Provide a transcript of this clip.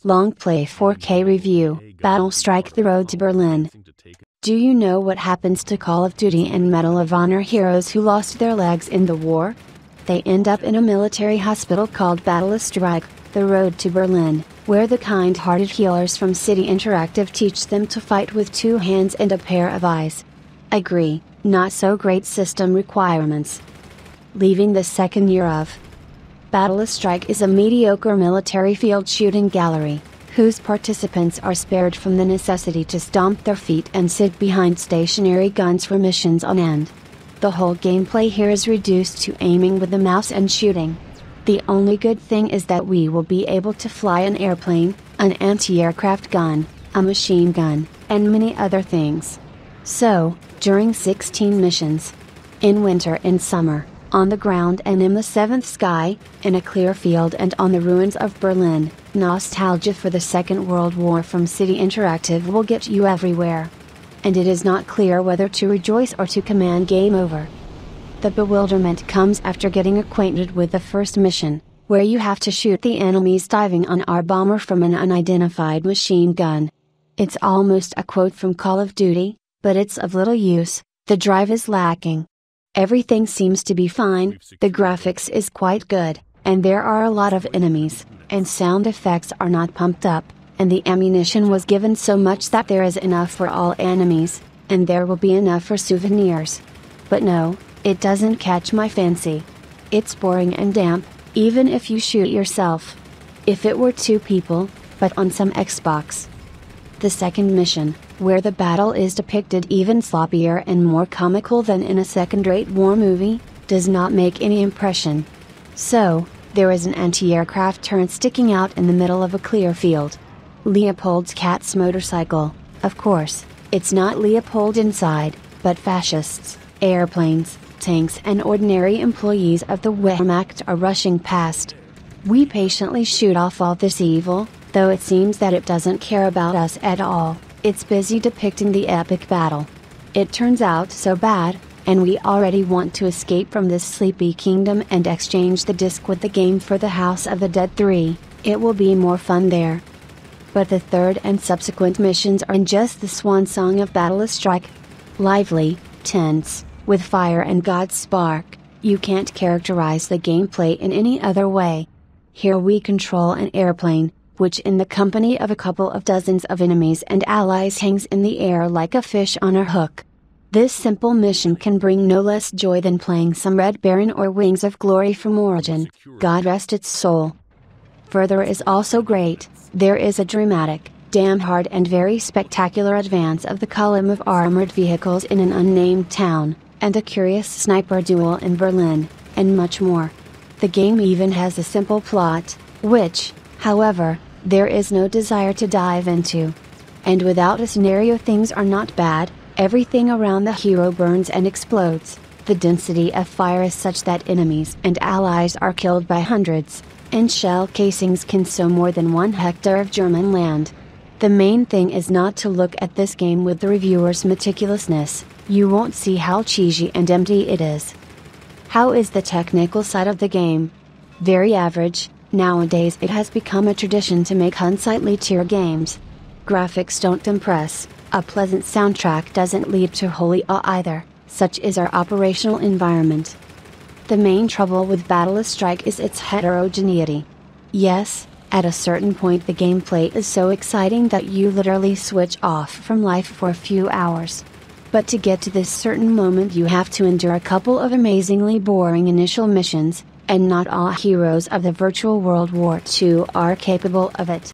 Longplay 4K Review, BattleStrike The Road to Berlin. Do you know what happens to Call of Duty and Medal of Honor heroes who lost their legs in the war? They end up in a military hospital called BattleStrike, The Road to Berlin, where the kind-hearted healers from City Interactive teach them to fight with 2 hands and a pair of eyes. Agree, not so great system requirements. Leaving the second year of BattleStrike is a mediocre military field shooting gallery, whose participants are spared from the necessity to stomp their feet and sit behind stationary guns for missions on end. The whole gameplay here is reduced to aiming with the mouse and shooting. The only good thing is that we will be able to fly an airplane, an anti-aircraft gun, a machine gun, and many other things. So, during 16 missions, in winter and summer, on the ground and in the seventh sky, in a clear field and on the ruins of Berlin, nostalgia for the Second World War from City Interactive will get you everywhere. And it is not clear whether to rejoice or to command game over. The bewilderment comes after getting acquainted with the first mission, where you have to shoot the enemies diving on our bomber from an unidentified machine gun. It's almost a quote from Call of Duty, but it's of little use. The drive is lacking. Everything seems to be fine, the graphics is quite good, and there are a lot of enemies, and sound effects are not pumped up, and the ammunition was given so much that there is enough for all enemies, and there will be enough for souvenirs. But no, it doesn't catch my fancy. It's boring and damp, even if you shoot yourself. If it were 2 people, but on some Xbox. The second mission, where the battle is depicted even sloppier and more comical than in a second-rate war movie, does not make any impression. So, there is an anti-aircraft turret sticking out in the middle of a clear field. Leopold's cat's motorcycle, of course, it's not Leopold inside, but fascists, airplanes, tanks and ordinary employees of the Wehrmacht are rushing past. We patiently shoot off all this evil, though it seems that it doesn't care about us at all. It's busy depicting the epic battle. It turns out so bad, and we already want to escape from this sleepy kingdom and exchange the disc with the game for the House of the Dead 3, it will be more fun there. But the third and subsequent missions are just the swan song of BattleStrike. Lively, tense, with fire and God's spark, you can't characterize the gameplay in any other way. Here we control an airplane, which in the company of a couple of dozens of enemies and allies hangs in the air like a fish on a hook. This simple mission can bring no less joy than playing some Red Baron or Wings of Glory from Origin, God rest its soul. Further is also great, there is a dramatic, damn hard and very spectacular advance of the column of armored vehicles in an unnamed town, and a curious sniper duel in Berlin, and much more. The game even has a simple plot, which, however, there is no desire to dive into. And without a scenario things are not bad, everything around the hero burns and explodes, the density of fire is such that enemies and allies are killed by hundreds, and shell casings can sow more than 1 hectare of German land. The main thing is not to look at this game with the reviewer's meticulousness, you won't see how cheesy and empty it is. How is the technical side of the game? Very average. Nowadays it has become a tradition to make unsightly tier games. Graphics don't impress, a pleasant soundtrack doesn't lead to holy awe either, such is our operational environment. The main trouble with BattleStrike is its heterogeneity. Yes, at a certain point the gameplay is so exciting that you literally switch off from life for a few hours. But to get to this certain moment you have to endure a couple of amazingly boring initial missions, and not all heroes of the virtual World War II are capable of it.